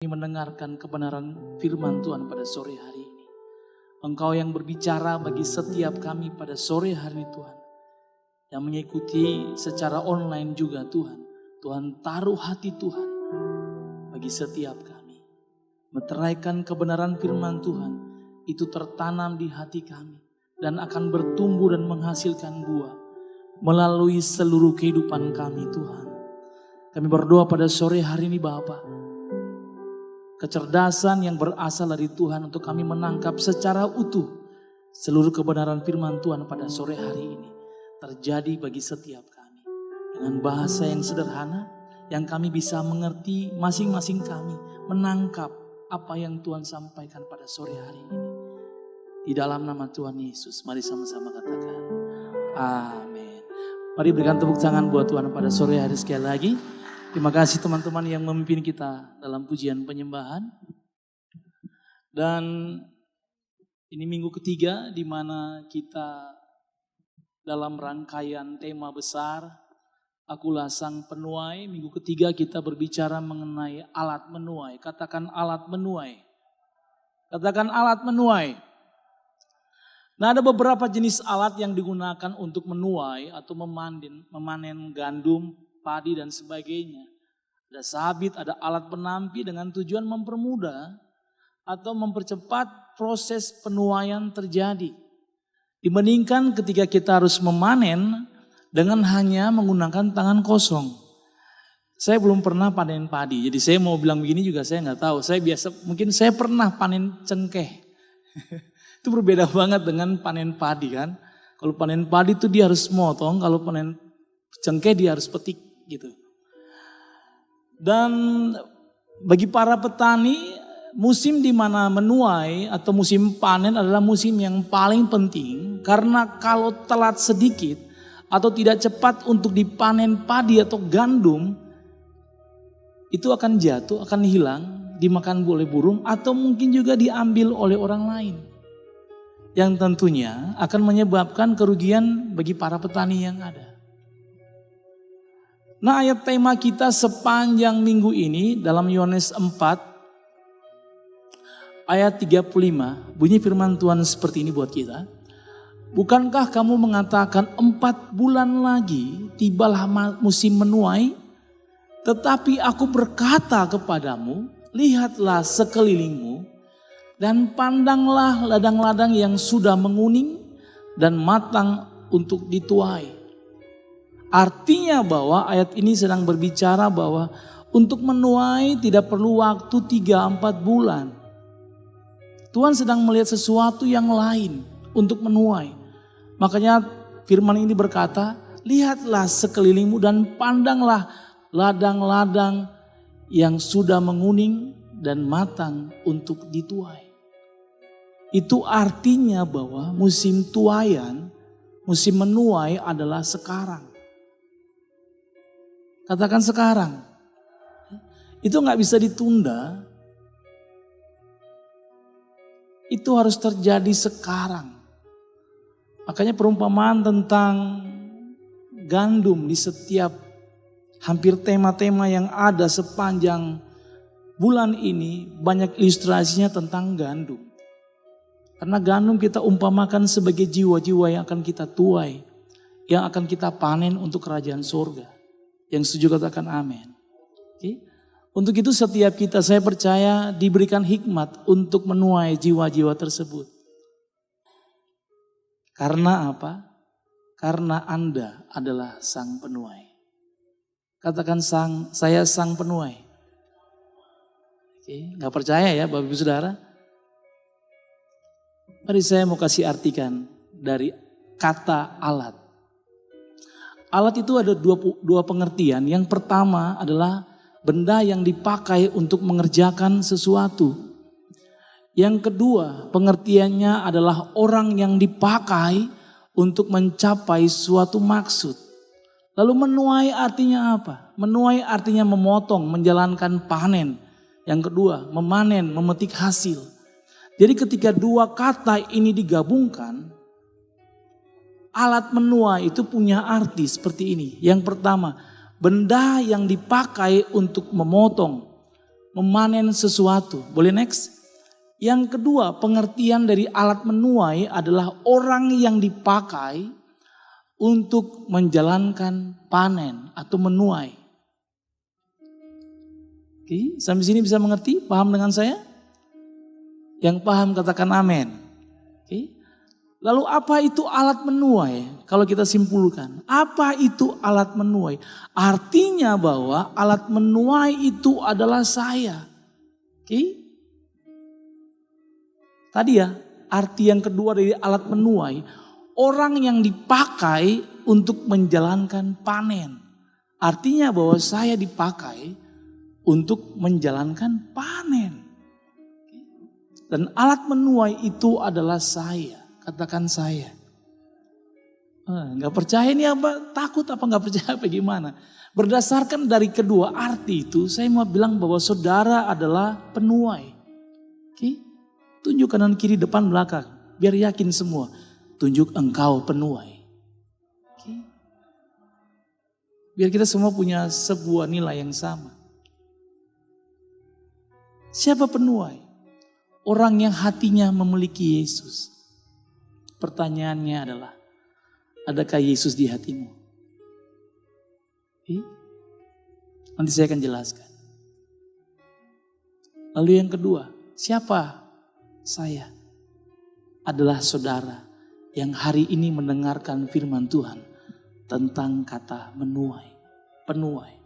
Mendengarkan kebenaran firman Tuhan pada sore hari ini. Engkau yang berbicara bagi setiap kami pada sore hari ini Tuhan. Yang mengikuti secara online juga Tuhan. Tuhan taruh hati Tuhan bagi setiap kami. Meteraikan kebenaran firman Tuhan itu tertanam di hati kami. Dan akan bertumbuh dan menghasilkan buah melalui seluruh kehidupan kami Tuhan. Kami berdoa pada sore hari ini Bapa. Kecerdasan yang berasal dari Tuhan untuk kami menangkap secara utuh seluruh kebenaran firman Tuhan pada sore hari ini terjadi bagi setiap kami. Dengan bahasa yang sederhana yang kami bisa mengerti masing-masing kami menangkap apa yang Tuhan sampaikan pada sore hari ini. Di dalam nama Tuhan Yesus, mari sama-sama katakan amin. Mari berikan tepuk tangan buat Tuhan pada sore hari sekali lagi. Terima kasih teman-teman yang memimpin kita dalam pujian penyembahan. Dan ini minggu ketiga di mana kita dalam rangkaian tema besar Akulah Sang Penuai. Minggu ketiga kita berbicara mengenai alat menuai. Katakan alat menuai. Katakan alat menuai. Nah, ada beberapa jenis alat yang digunakan untuk menuai atau memanen gandum, padi dan sebagainya. Ada sabit, ada alat penampi dengan tujuan mempermudah atau mempercepat proses penuaian terjadi. Dibandingkan ketika kita harus memanen dengan hanya menggunakan tangan kosong. Saya belum pernah panen padi, jadi saya mau bilang begini juga saya nggak tahu. Mungkin saya pernah panen cengkeh. Itu berbeda banget dengan panen padi kan. Kalau panen padi itu dia harus motong, kalau panen cengkeh dia harus petik gitu. Dan bagi para petani, musim di mana menuai atau musim panen adalah musim yang paling penting. Karena kalau telat sedikit atau tidak cepat untuk dipanen padi atau gandum, itu akan jatuh, akan hilang, dimakan oleh burung atau mungkin juga diambil oleh orang lain. Yang tentunya akan menyebabkan kerugian bagi para petani yang ada. Nah, ayat tema kita sepanjang minggu ini dalam Yohanes 4 ayat 35 bunyi firman Tuhan seperti ini buat kita. Bukankah kamu mengatakan 4 bulan lagi tibalah musim menuai? Tetapi aku berkata kepadamu, lihatlah sekelilingmu dan pandanglah ladang-ladang yang sudah menguning dan matang untuk dituai. Artinya bahwa ayat ini sedang berbicara bahwa untuk menuai tidak perlu waktu 3-4 bulan. Tuhan sedang melihat sesuatu yang lain untuk menuai. Makanya firman ini berkata, lihatlah sekelilingmu dan pandanglah ladang-ladang yang sudah menguning dan matang untuk dituai. Itu artinya bahwa musim tuaian, musim menuai adalah sekarang. Katakan sekarang. Itu gak bisa ditunda. Itu harus terjadi sekarang. Makanya perumpamaan tentang gandum di setiap hampir tema-tema yang ada sepanjang bulan ini banyak ilustrasinya tentang gandum. Karena gandum kita umpamakan sebagai jiwa-jiwa yang akan kita tuai. Yang akan kita panen untuk kerajaan surga. Yang setuju katakan amin. Okay. Untuk itu setiap kita saya percaya diberikan hikmat untuk menuai jiwa-jiwa tersebut. Karena apa? Karena Anda adalah sang penuai. Katakan saya sang penuai. Okay. Gak percaya ya Bapak Ibu Saudara? Mari saya mau kasih artikan dari kata alat. Alat itu ada dua pengertian. Yang pertama adalah benda yang dipakai untuk mengerjakan sesuatu. Yang kedua pengertiannya adalah orang yang dipakai untuk mencapai suatu maksud. Lalu menuai artinya apa? Menuai artinya memotong, menjalankan panen. Yang kedua memanen, memetik hasil. Jadi ketika dua kata ini digabungkan, alat menuai itu punya arti seperti ini. Yang pertama, benda yang dipakai untuk memotong, memanen sesuatu. Boleh next? Yang kedua, pengertian dari alat menuai adalah orang yang dipakai untuk menjalankan panen atau menuai. Oke, sampai sini bisa mengerti? Paham dengan saya? Yang paham katakan amin. Oke. Lalu apa itu alat menuai? Kalau kita simpulkan, apa itu alat menuai? Artinya bahwa alat menuai itu adalah saya. Oke? Tadi ya, arti yang kedua dari alat menuai, orang yang dipakai untuk menjalankan panen. Artinya bahwa saya dipakai untuk menjalankan panen. Dan alat menuai itu adalah saya. Katakan saya. Gak percaya ini apa? Takut apa gak percaya apa gimana? Berdasarkan dari kedua arti itu, saya mau bilang bahwa saudara adalah penuai. Oke? Tunjuk kanan kiri depan belakang. Biar yakin semua. Tunjuk engkau penuai. Oke? Biar kita semua punya sebuah nilai yang sama. Siapa penuai? Orang yang hatinya memiliki Yesus. Pertanyaannya adalah, adakah Yesus di hatimu? Nanti saya akan jelaskan. Lalu yang kedua, siapa saya? Adalah saudara yang hari ini mendengarkan firman Tuhan tentang kata menuai, penuai.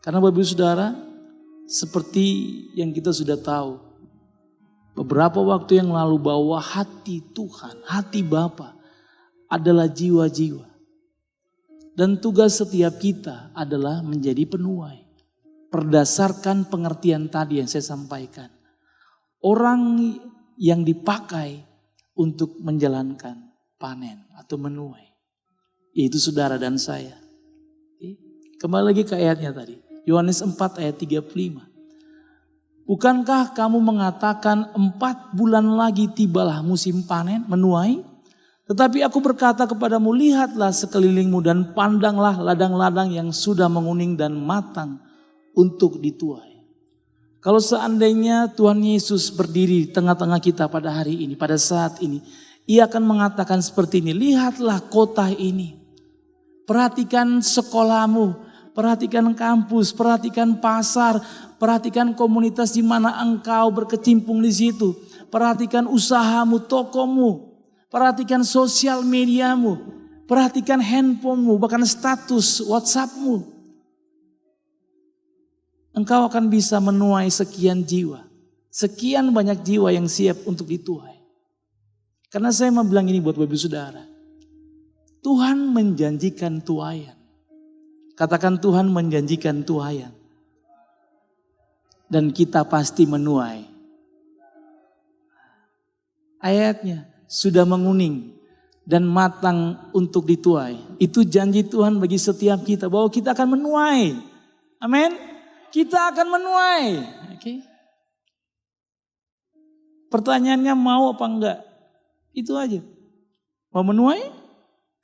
Karena Bapak Ibu Saudara, seperti yang kita sudah tahu, beberapa waktu yang lalu bahwa hati Tuhan, hati Bapa adalah jiwa-jiwa. Dan tugas setiap kita adalah menjadi penuai. Berdasarkan pengertian tadi yang saya sampaikan. Orang yang dipakai untuk menjalankan panen atau menuai. Yaitu saudara dan saya. Kembali lagi ke ayatnya tadi. Yohanes 4 ayat 35. Bukankah kamu mengatakan 4 bulan lagi tibalah musim panen, menuai? Tetapi aku berkata kepadamu, lihatlah sekelilingmu dan pandanglah ladang-ladang yang sudah menguning dan matang untuk dituai. Kalau seandainya Tuhan Yesus berdiri di tengah-tengah kita pada hari ini, pada saat ini, Ia akan mengatakan seperti ini, lihatlah kota ini, perhatikan sekolahmu, perhatikan kampus, perhatikan pasar, perhatikan komunitas di mana engkau berkecimpung di situ. Perhatikan usahamu, tokomu, perhatikan sosial mediamu, perhatikan handphonemu, bahkan status WhatsAppmu. Engkau akan bisa menuai sekian jiwa, sekian banyak jiwa yang siap untuk dituai. Karena saya mau bilang ini buat Bapak Saudara, Tuhan menjanjikan tuaian. Katakan Tuhan menjanjikan tuaian. Dan kita pasti menuai. Ayatnya sudah menguning dan matang untuk dituai. Itu janji Tuhan bagi setiap kita bahwa kita akan menuai. Amin. Kita akan menuai. Oke. Pertanyaannya mau apa enggak? Itu aja. Mau menuai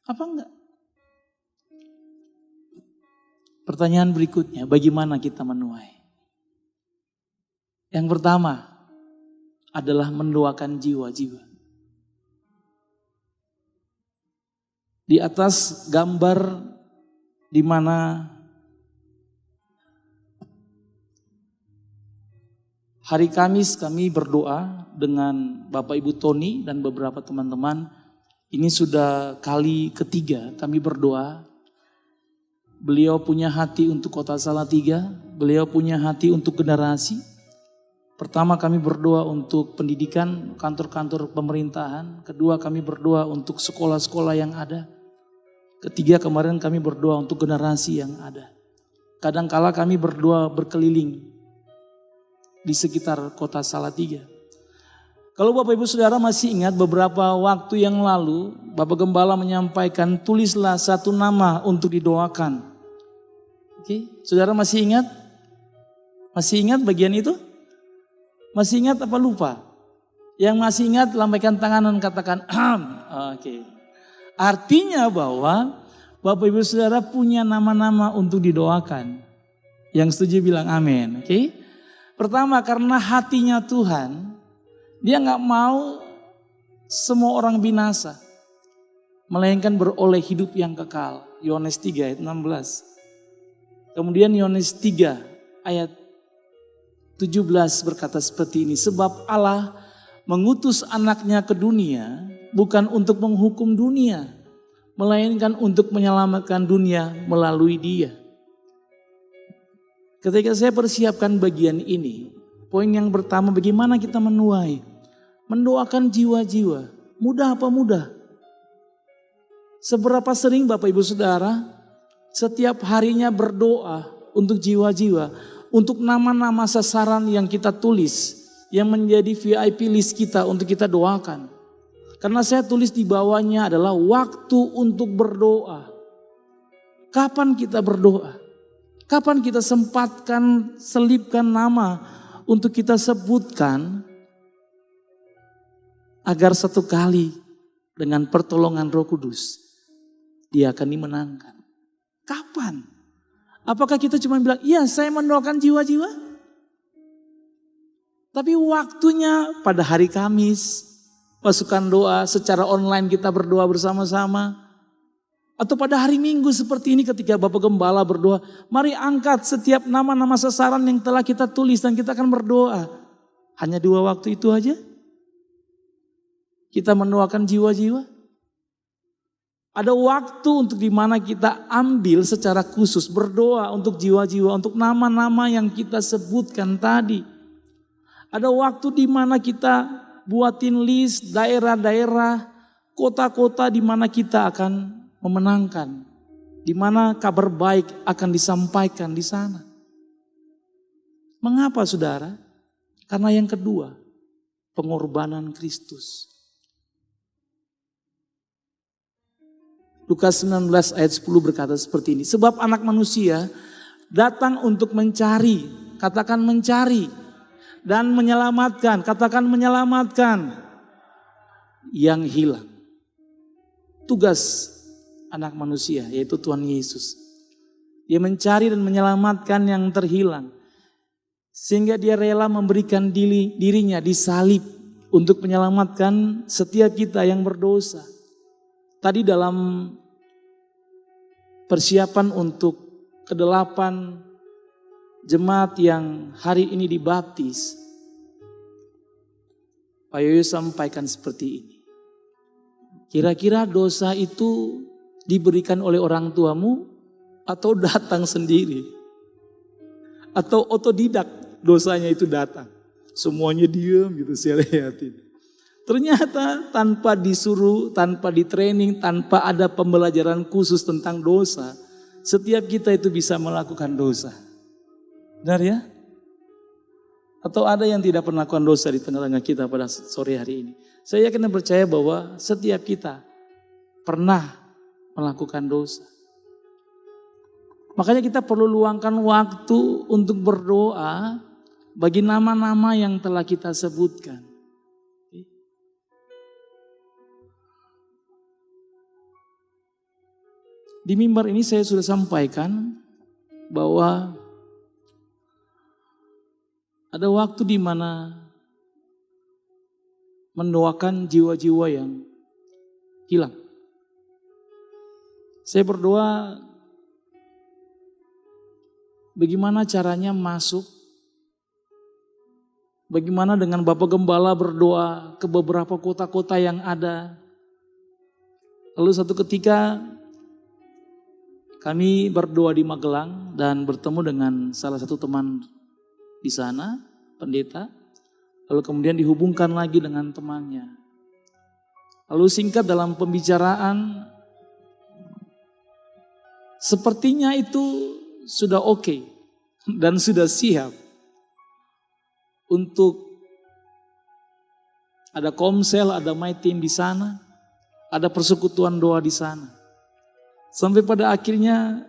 apa enggak? Pertanyaan berikutnya, bagaimana kita menuai? Yang pertama adalah mendoakan jiwa-jiwa. Di atas gambar di mana hari Kamis kami berdoa dengan Bapak Ibu Tony dan beberapa teman-teman. Ini sudah kali ketiga kami berdoa. Beliau punya hati untuk Kota Salatiga, beliau punya hati untuk generasi. Pertama kami berdoa untuk pendidikan, kantor-kantor pemerintahan. Kedua kami berdoa untuk sekolah-sekolah yang ada. Ketiga kemarin kami berdoa untuk generasi yang ada. Kadangkala kami berdoa berkeliling di sekitar Kota Salatiga. Kalau Bapak Ibu Saudara masih ingat beberapa waktu yang lalu, Bapak Gembala menyampaikan tulislah satu nama untuk didoakan. Oke, saudara masih ingat? Masih ingat bagian itu? Masih ingat apa lupa? Yang masih ingat lambaikan tangan dan katakan Oke. Artinya bahwa Bapak Ibu Saudara punya nama-nama untuk didoakan. Yang setuju bilang amin. Oke? Pertama, karena hatinya Tuhan, dia nggak mau semua orang binasa, melainkan beroleh hidup yang kekal. Yohanes 3 ayat 16. Kemudian Yohanes 3 ayat 17 berkata seperti ini. Sebab Allah mengutus anaknya ke dunia bukan untuk menghukum dunia, melainkan untuk menyelamatkan dunia melalui dia. Ketika saya persiapkan bagian ini, poin yang pertama, bagaimana kita menuai, mendoakan jiwa-jiwa. Mudah apa mudah? Seberapa sering Bapak Ibu Saudara setiap harinya berdoa untuk jiwa-jiwa, untuk nama-nama sasaran yang kita tulis, yang menjadi VIP list kita untuk kita doakan. Karena saya tulis di bawahnya adalah waktu untuk berdoa. Kapan kita berdoa? Kapan kita sempatkan, selipkan nama untuk kita sebutkan, agar satu kali dengan pertolongan Roh Kudus dia akan dimenangkan. Kapan? Apakah kita cuma bilang, iya saya mendoakan jiwa-jiwa? Tapi waktunya pada hari Kamis, pasukan doa secara online kita berdoa bersama-sama. Atau pada hari Minggu seperti ini ketika Bapak Gembala berdoa, mari angkat setiap nama-nama sasaran yang telah kita tulis dan kita akan berdoa. Hanya 2 waktu itu aja? Kita mendoakan jiwa-jiwa? Ada waktu untuk dimana kita ambil secara khusus berdoa untuk jiwa-jiwa, untuk nama-nama yang kita sebutkan tadi. Ada waktu dimana kita buatin list daerah-daerah, kota-kota dimana kita akan memenangkan, dimana kabar baik akan disampaikan di sana. Mengapa saudara? Karena yang kedua, pengorbanan Kristus. Lukas 19 ayat 10 berkata seperti ini. Sebab anak manusia datang untuk mencari, katakan mencari, dan menyelamatkan, katakan menyelamatkan yang hilang. Tugas anak manusia yaitu Tuhan Yesus. Dia mencari dan menyelamatkan yang terhilang. Sehingga dia rela memberikan dirinya disalib untuk menyelamatkan setiap kita yang berdosa. Tadi dalam persiapan untuk ke-8 jemaat yang hari ini dibaptis, Pak Yoyo sampaikan seperti ini. Kira-kira dosa itu diberikan oleh orang tuamu atau datang sendiri? Atau otodidak dosanya itu datang? Semuanya diam gitu saya lihatin. Ternyata tanpa disuruh, tanpa ditraining, tanpa ada pembelajaran khusus tentang dosa, setiap kita itu bisa melakukan dosa. Benar ya? Atau ada yang tidak pernah melakukan dosa di tengah-tengah kita pada sore hari ini? Saya yakin dan percaya bahwa setiap kita pernah melakukan dosa. Makanya kita perlu luangkan waktu untuk berdoa bagi nama-nama yang telah kita sebutkan. Di mimbar ini saya sudah sampaikan bahwa ada waktu di mana mendoakan jiwa-jiwa yang hilang. Saya berdoa bagaimana caranya masuk, bagaimana dengan Bapak Gembala berdoa ke beberapa kota-kota yang ada. Lalu satu ketika kami berdoa di Magelang dan bertemu dengan salah satu teman di sana, pendeta. Lalu kemudian dihubungkan lagi dengan temannya. Lalu singkat dalam pembicaraan, sepertinya itu sudah oke dan sudah siap untuk ada komsel, ada my team di sana, ada persekutuan doa di sana. Sampai pada akhirnya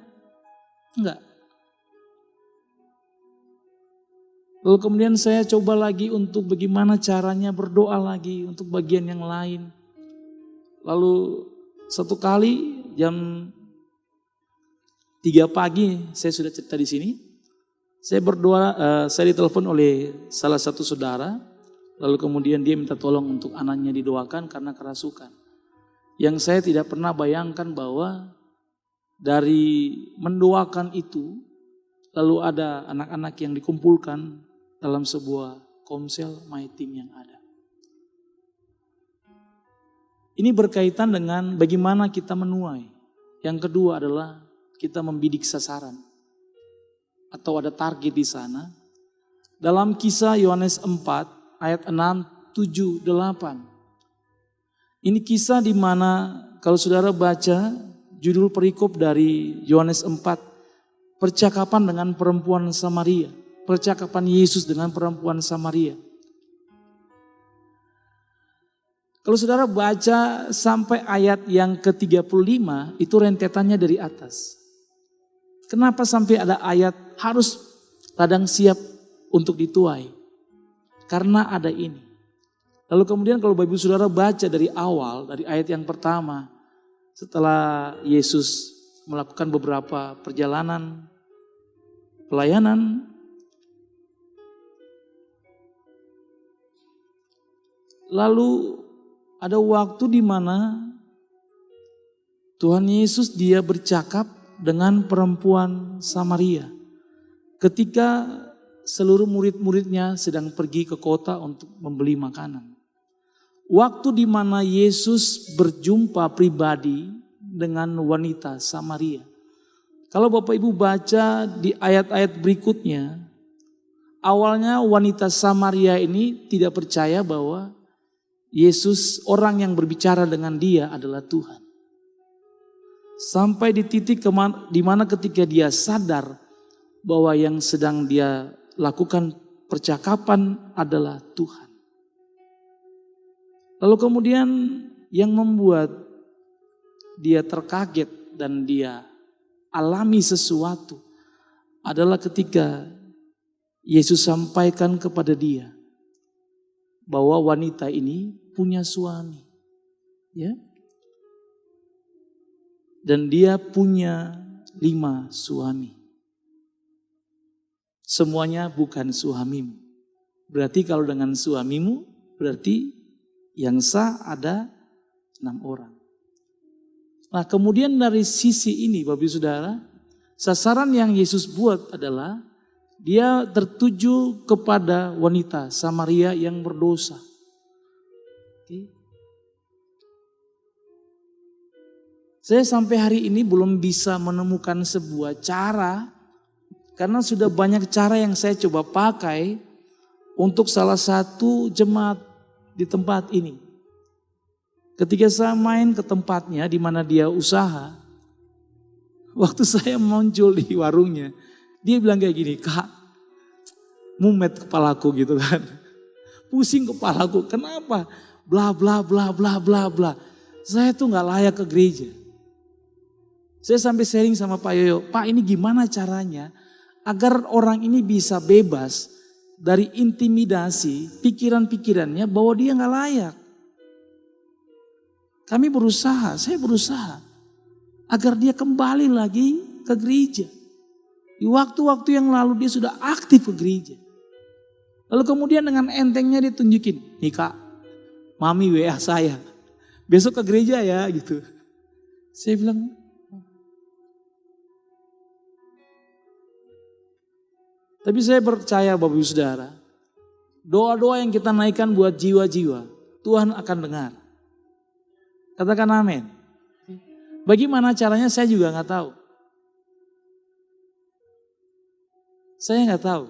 enggak. Lalu kemudian saya coba lagi untuk bagaimana caranya berdoa lagi untuk bagian yang lain. Lalu satu kali jam 3 pagi saya sudah cerita di sini. Saya berdoa, saya ditelepon oleh salah satu saudara, lalu kemudian dia minta tolong untuk anaknya didoakan karena kerasukan. Yang saya tidak pernah bayangkan bahwa dari mendoakan itu, lalu ada anak-anak yang dikumpulkan dalam sebuah komsel my team yang ada. Ini berkaitan dengan bagaimana kita menuai. Yang kedua adalah kita membidik sasaran. Atau ada target di sana. Dalam Kisah Yohanes 4 ayat 6, 7, 8. Ini kisah di mana kalau saudara baca judul perikop dari Yohanes 4, percakapan dengan perempuan Samaria, percakapan Yesus dengan perempuan Samaria. Kalau saudara baca sampai ayat yang ke-35, itu rentetannya dari atas. Kenapa sampai ada ayat harus ladang siap untuk dituai? Karena ada ini. Lalu kemudian kalau Bapak Ibu Saudara baca dari awal, dari ayat yang pertama, setelah Yesus melakukan beberapa perjalanan, pelayanan, lalu ada waktu di mana Tuhan Yesus dia bercakap dengan perempuan Samaria. Ketika seluruh murid-muridnya sedang pergi ke kota untuk membeli makanan. Waktu di mana Yesus berjumpa pribadi dengan wanita Samaria. Kalau Bapak Ibu baca di ayat-ayat berikutnya, awalnya wanita Samaria ini tidak percaya bahwa Yesus, orang yang berbicara dengan dia adalah Tuhan. Sampai di titik di mana ketika dia sadar bahwa yang sedang dia lakukan percakapan adalah Tuhan. Lalu kemudian yang membuat dia terkaget dan dia alami sesuatu adalah ketika Yesus sampaikan kepada dia bahwa wanita ini punya suami. Ya. Dan dia punya 5 suami. Semuanya bukan suamimu. Berarti kalau dengan suamimu, berarti yang sah ada 6 orang. Nah kemudian dari sisi ini Bapak Ibu Saudara, sasaran yang Yesus buat adalah dia tertuju kepada wanita Samaria yang berdosa. Oke. Saya sampai hari ini belum bisa menemukan sebuah cara, karena sudah banyak cara yang saya coba pakai untuk salah satu jemaat di tempat ini. Ketika saya main ke tempatnya di mana dia usaha, waktu saya muncul di warungnya, dia bilang kayak gini, "Kak, mumet kepalaku," gitu kan. Pusing kepalaku, kenapa? Bla bla bla bla bla bla. Saya tuh gak layak ke gereja. Saya sampai sharing sama Pak Yoyo, "Pak, ini gimana caranya agar orang ini bisa bebas dari intimidasi pikiran-pikirannya bahwa dia gak layak." Kami berusaha, saya berusaha agar dia kembali lagi ke gereja. Di waktu-waktu yang lalu dia sudah aktif ke gereja. Lalu kemudian dengan entengnya dia tunjukin, "Nih Kak, Mami WA saya, besok ke gereja ya," gitu. Saya bilang, tapi saya percaya Bapak Ibu Saudara, doa-doa yang kita naikkan buat jiwa-jiwa, Tuhan akan dengar. Katakan amin. Bagaimana caranya saya juga gak tahu. Saya gak tahu.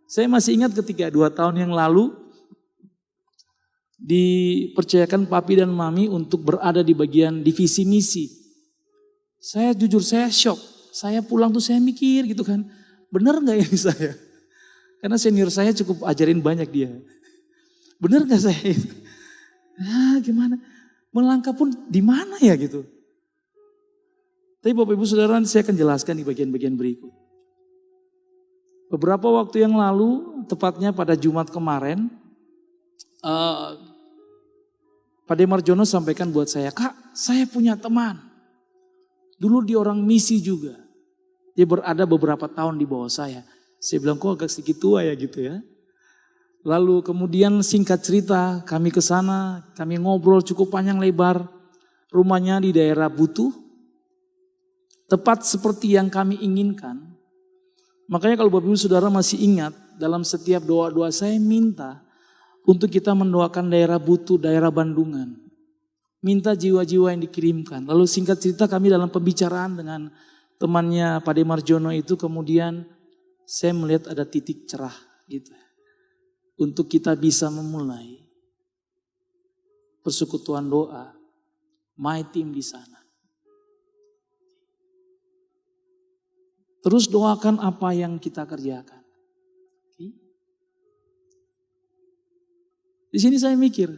Saya masih ingat ketika 2 tahun yang lalu, dipercayakan Papi dan Mami untuk berada di bagian divisi misi. Saya jujur, saya shock. Saya pulang tuh saya mikir gitu kan. Benar gak ini saya? Karena senior saya cukup ajarin banyak dia. Benar gak saya itu? Ya gimana? Melangkah pun di mana ya gitu. Tapi Bapak Ibu Saudara, saya akan jelaskan di bagian-bagian berikut. Beberapa waktu yang lalu, tepatnya pada Jumat kemarin, Pak Demarjono sampaikan buat saya, "Kak, saya punya teman. Dulu dia orang misi juga. Dia berada beberapa tahun di bawah saya. Saya bilang kok agak sedikit tua ya gitu ya. Lalu kemudian singkat cerita kami ke sana, kami ngobrol cukup panjang lebar. Rumahnya di daerah Butuh, tepat seperti yang kami inginkan. Makanya kalau Bapak Ibu Saudara masih ingat, dalam setiap doa-doa saya minta untuk kita mendoakan daerah Butuh, daerah Bandungan. Minta jiwa-jiwa yang dikirimkan. Lalu singkat cerita kami dalam pembicaraan dengan temannya Pak De Marjono itu, kemudian saya melihat ada titik cerah gitu. Untuk kita bisa memulai persekutuan doa, my team di sana. Terus doakan apa yang kita kerjakan. Di sini saya mikir,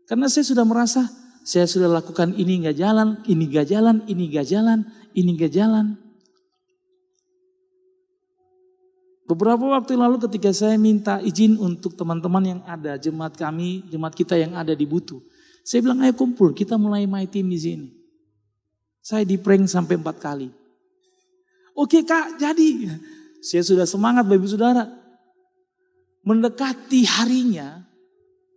karena saya sudah merasa saya sudah lakukan ini nggak jalan, ini nggak jalan, ini nggak jalan, ini nggak jalan. Beberapa waktu lalu ketika saya minta izin untuk teman-teman yang ada, jemaat kami, jemaat kita yang ada di Butuh. Saya bilang ayo kumpul, kita mulai my team di sini. Saya di prank sampai 4 kali. Oke Kak, jadi. Saya sudah semangat Bapak Ibu Saudara. Mendekati harinya,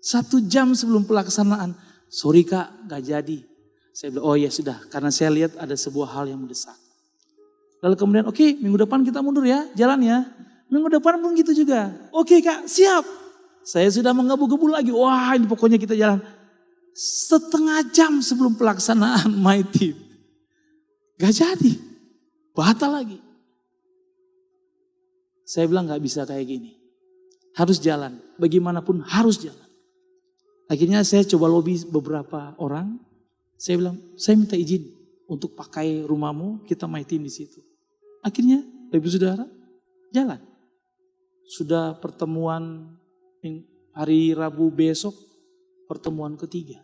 1 jam sebelum pelaksanaan. Sorry Kak, gak jadi. Saya bilang oh ya sudah, karena saya lihat ada sebuah hal yang mendesak. Lalu kemudian oke, minggu depan kita mundur ya, jalan ya. Minggu depan pun gitu juga. Oke Kak, siap. Saya sudah menggebu-gebu lagi. Wah ini pokoknya kita jalan. 1/2 jam sebelum pelaksanaan my team. Gak jadi. Batal lagi. Saya bilang gak bisa kayak gini. Harus jalan. Bagaimanapun harus jalan. Akhirnya saya coba lobby beberapa orang. Saya bilang, saya minta izin untuk pakai rumahmu, kita my team di situ. Akhirnya, Ibu Saudara, jalan. Sudah pertemuan hari Rabu besok, pertemuan ketiga.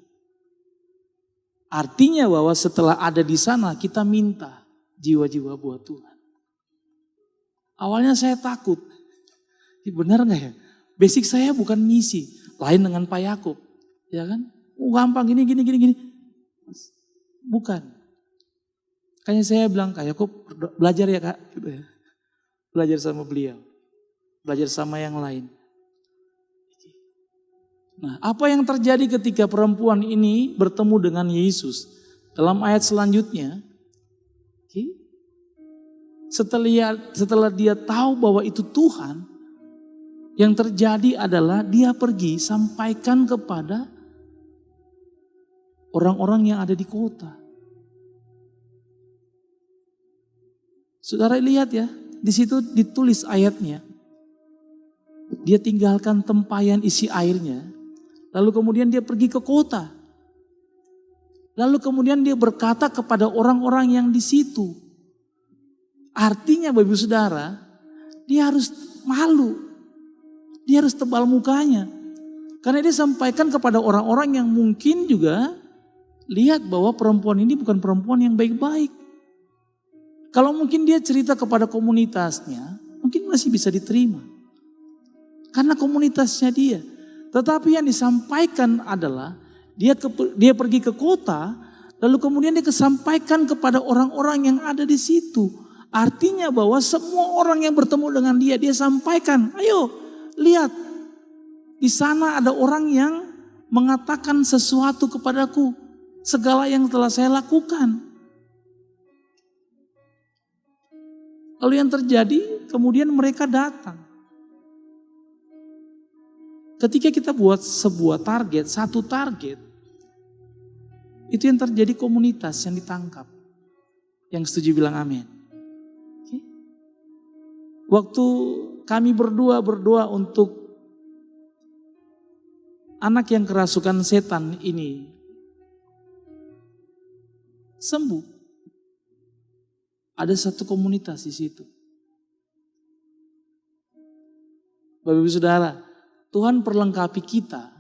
Artinya bahwa setelah ada di sana, kita minta jiwa-jiwa buat Tuhan. Awalnya saya takut. Benar gak ya? Basic saya bukan misi. Lain dengan Pak Yakub. Ya kan? Gampang gini. Bukan. Kayaknya saya bilang, Kak Yakub belajar ya Kak. Belajar sama beliau. Belajar sama yang lain. Nah, apa yang terjadi ketika perempuan ini bertemu dengan Yesus? Dalam ayat selanjutnya, setelah dia tahu bahwa itu Tuhan, yang terjadi adalah dia pergi sampaikan kepada orang-orang yang ada di kota. Saudara lihat ya, di situ ditulis ayatnya. Dia tinggalkan tempayan isi airnya, lalu kemudian dia pergi ke kota. Lalu kemudian dia berkata kepada orang-orang yang di situ. Artinya Bapak Ibu Saudara, dia harus malu. Dia harus tebal mukanya. Karena dia sampaikan kepada orang-orang yang mungkin juga lihat bahwa perempuan ini bukan perempuan yang baik-baik. Kalau mungkin dia cerita kepada komunitasnya, mungkin masih bisa diterima. Karena komunitasnya dia. Tetapi yang disampaikan adalah dia pergi ke kota, lalu kemudian dia kesampaikan kepada orang-orang yang ada di situ. Artinya bahwa semua orang yang bertemu dengan dia sampaikan, ayo lihat, di sana ada orang yang mengatakan sesuatu kepadaku, segala yang telah saya lakukan. Lalu yang terjadi, kemudian mereka datang. Ketika kita buat sebuah target, satu target, itu yang terjadi komunitas yang ditangkap. Yang setuju bilang amin. Okay. Waktu kami berdoa untuk anak yang kerasukan setan ini sembuh. Ada satu komunitas di situ. Bapak Ibu Saudara, Tuhan perlengkapi kita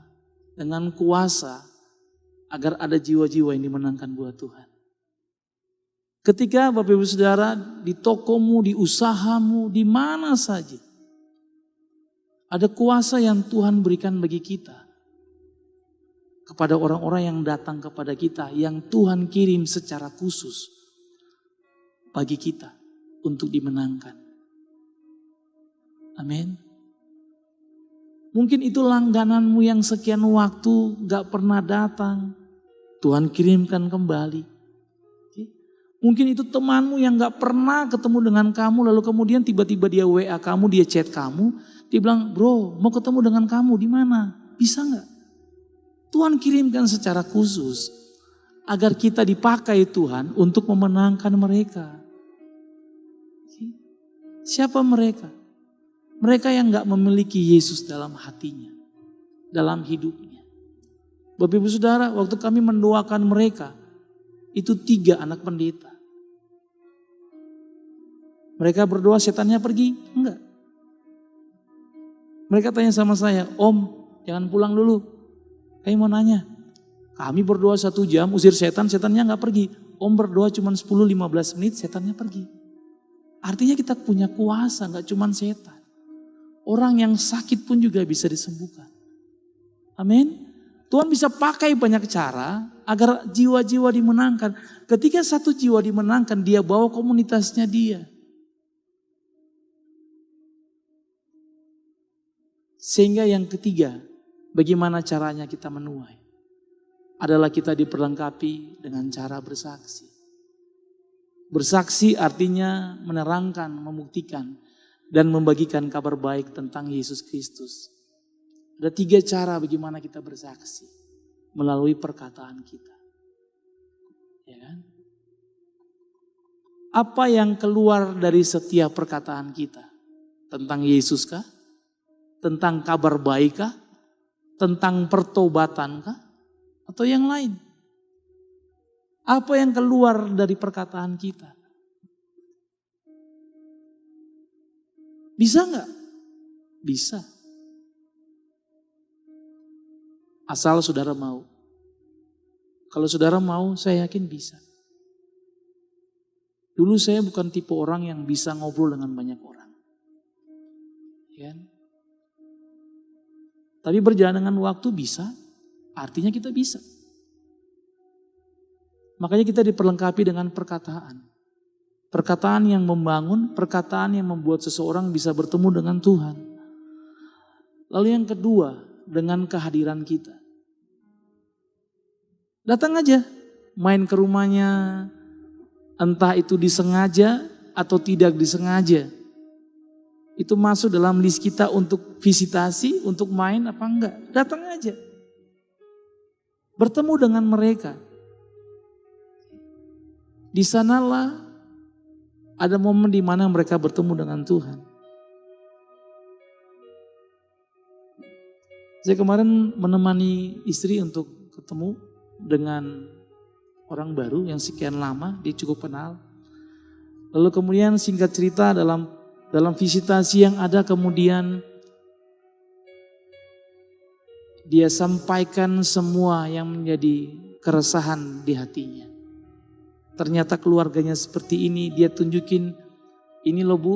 dengan kuasa agar ada jiwa-jiwa yang dimenangkan buat Tuhan. Ketika Bapak Ibu Saudara di tokomu, di usahamu, di mana saja, ada kuasa yang Tuhan berikan bagi kita. Kepada orang-orang yang datang kepada kita, yang Tuhan kirim secara khusus bagi kita untuk dimenangkan. Amin. Mungkin itu langgananmu yang sekian waktu gak pernah datang. Tuhan kirimkan kembali. Mungkin itu temanmu yang gak pernah ketemu dengan kamu, lalu kemudian tiba-tiba dia WA kamu, dia chat kamu, dia bilang, bro mau ketemu dengan kamu di mana? Bisa gak? Tuhan kirimkan secara khusus agar kita dipakai Tuhan untuk memenangkan mereka. Siapa mereka? Mereka yang gak memiliki Yesus dalam hatinya, dalam hidupnya. Bapak Ibu Saudara, waktu kami mendoakan mereka, itu 3 anak pendeta. Mereka berdoa setannya pergi? Enggak. Mereka tanya sama saya, Om jangan pulang dulu. Kami mau nanya, kami berdoa 1 jam usir setan, setannya enggak pergi. Om berdoa cuma 10-15 menit, setannya pergi. Artinya kita punya kuasa, enggak cuma setan. Orang yang sakit pun juga bisa disembuhkan. Amin. Tuhan bisa pakai banyak cara agar jiwa-jiwa dimenangkan. Ketika satu jiwa dimenangkan, dia bawa komunitasnya dia. Sehingga yang ketiga, bagaimana caranya kita menuai? Adalah kita diperlengkapi dengan cara bersaksi. Bersaksi artinya menerangkan, membuktikan, dan membagikan kabar baik tentang Yesus Kristus. Ada 3 cara bagaimana kita bersaksi. Melalui perkataan kita. Ya kan? Apa yang keluar dari setiap perkataan kita? Tentang Yesus kah? Tentang kabar baik kah? Tentang pertobatan kah? Atau yang lain? Apa yang keluar dari perkataan kita? Bisa nggak? Bisa. Asal saudara mau. Kalau saudara mau, saya yakin bisa. Dulu saya bukan tipe orang yang bisa ngobrol dengan banyak orang. Ya. Tapi berjalan dengan waktu bisa, artinya kita bisa. Makanya kita diperlengkapi dengan perkataan. Perkataan yang membangun, perkataan yang membuat seseorang bisa bertemu dengan Tuhan. Lalu yang kedua, dengan kehadiran kita. Datang aja, main ke rumahnya, entah itu disengaja atau tidak disengaja. Itu masuk dalam list kita untuk visitasi, untuk main apa enggak. Datang aja. Bertemu dengan mereka. Di sanalah ada momen di mana mereka bertemu dengan Tuhan. Saya kemarin menemani istri untuk ketemu dengan orang baru yang sekian lama, dia cukup kenal. Lalu kemudian singkat cerita dalam visitasi yang ada kemudian dia sampaikan semua yang menjadi keresahan di hatinya. Ternyata keluarganya seperti ini, dia tunjukin, ini loh Bu,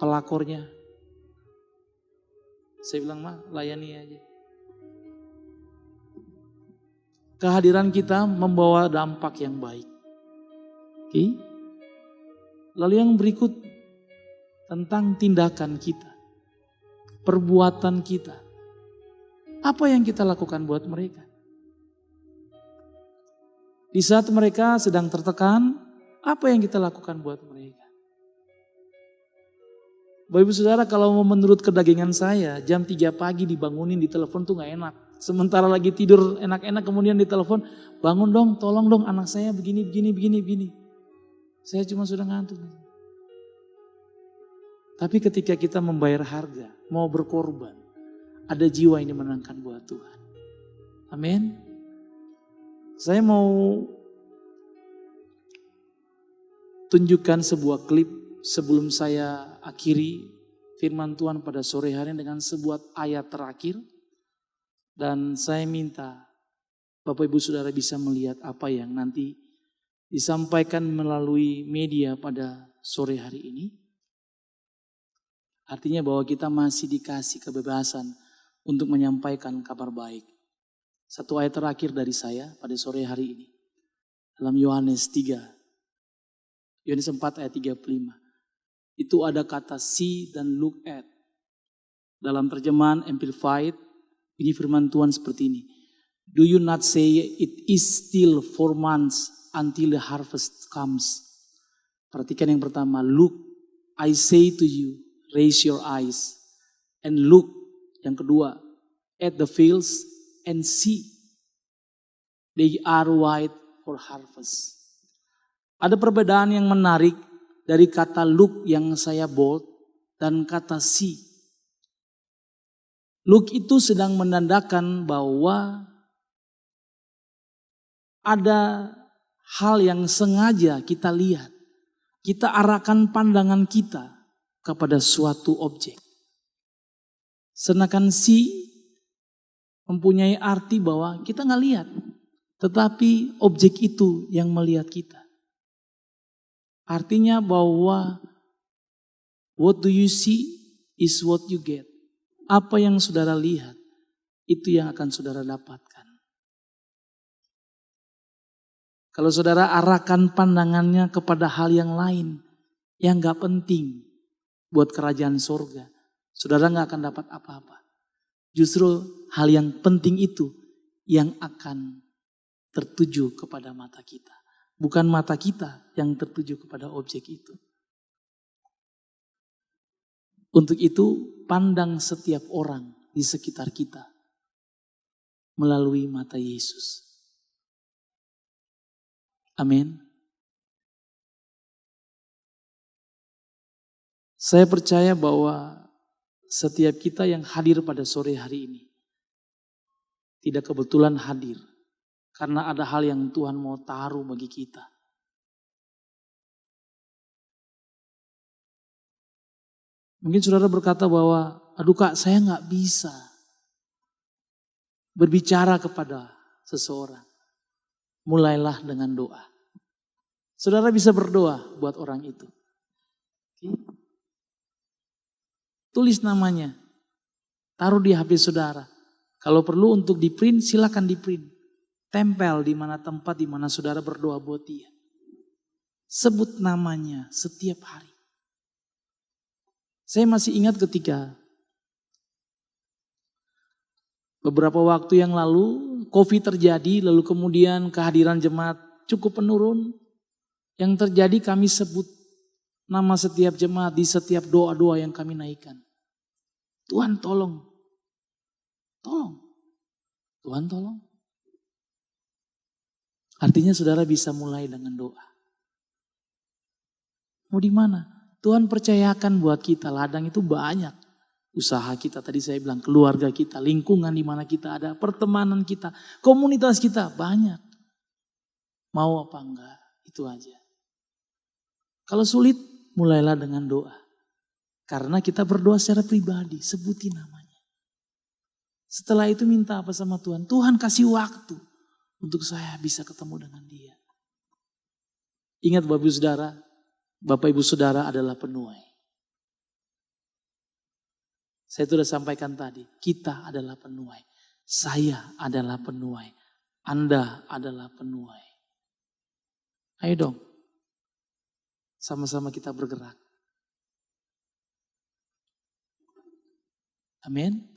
pelakornya. Saya bilang, mah layani aja. Kehadiran kita membawa dampak yang baik. Oke? Lalu yang berikut tentang tindakan kita. Perbuatan kita. Apa yang kita lakukan buat mereka? Di saat mereka sedang tertekan, apa yang kita lakukan buat mereka? Bapak Ibu Saudara, kalau menurut kedagingan saya, jam 3 pagi dibangunin di telepon tuh gak enak. Sementara lagi tidur enak-enak kemudian ditelepon, bangun dong, tolong dong anak saya begini. Saya cuma sudah ngantuk. Tapi ketika kita membayar harga, mau berkorban, ada jiwa yang dimenangkan buat Tuhan. Amin. Saya mau tunjukkan sebuah klip sebelum saya akhiri firman Tuhan pada sore hari dengan sebuah ayat terakhir. Dan saya minta Bapak Ibu Saudara bisa melihat apa yang nanti disampaikan melalui media pada sore hari ini. Artinya bahwa kita masih dikasih kebebasan untuk menyampaikan kabar baik. Satu ayat terakhir dari saya pada sore hari ini. Dalam Yohanes 3 Yohanes 4 ayat 35. Itu ada kata see dan look at. Dalam terjemahan Amplified, ini firman Tuhan seperti ini. Do you not say it is still 4 months until the harvest comes? Perhatikan yang pertama, look, I say to you, raise your eyes. And look, yang kedua, at the fields and see. They are white for harvest. Ada perbedaan yang menarik dari kata look yang saya bold dan kata see. Look itu sedang menandakan bahwa ada hal yang sengaja kita lihat. Kita arahkan pandangan kita kepada suatu objek. Sedangkan see mempunyai arti bahwa kita nggak lihat. Tetapi objek itu yang melihat kita. Artinya bahwa what do you see is what you get. Apa yang saudara lihat, itu yang akan saudara dapatkan. Kalau saudara arahkan pandangannya kepada hal yang lain, yang gak penting buat kerajaan surga, saudara gak akan dapat apa-apa. Justru hal yang penting itu yang akan tertuju kepada mata kita. Bukan mata kita yang tertuju kepada objek itu. Untuk itu, pandang setiap orang di sekitar kita melalui mata Yesus. Amin. Saya percaya bahwa setiap kita yang hadir pada sore hari ini tidak kebetulan hadir karena ada hal yang Tuhan mau taruh bagi kita. Mungkin saudara berkata bahwa, aduh kak saya gak bisa berbicara kepada seseorang. Mulailah dengan doa. Saudara bisa berdoa buat orang itu. Tulis namanya. Taruh di HP saudara. Kalau perlu untuk di print, silakan di print. Tempel di mana tempat di mana saudara berdoa buat dia. Sebut namanya setiap hari. Saya masih ingat ketika beberapa waktu yang lalu COVID terjadi, lalu kemudian kehadiran jemaat cukup menurun. Yang terjadi kami sebut nama setiap jemaat di setiap doa-doa yang kami naikkan. Tuhan tolong. Tolong. Tuhan tolong. Artinya saudara bisa mulai dengan doa. Mau di mana? Tuhan percayakan buat kita, ladang itu banyak. Usaha kita, tadi saya bilang keluarga kita, lingkungan di mana kita ada, pertemanan kita, komunitas kita banyak. Mau apa enggak, itu aja. Kalau sulit, mulailah dengan doa. Karena kita berdoa secara pribadi, sebutin namanya. Setelah itu minta apa sama Tuhan? Tuhan kasih waktu untuk saya bisa ketemu dengan dia. Ingat Bapak Ibu Saudara adalah penuai. Saya sudah sampaikan tadi, kita adalah penuai. Saya adalah penuai. Anda adalah penuai. Ayo dong, sama-sama kita bergerak. Amin.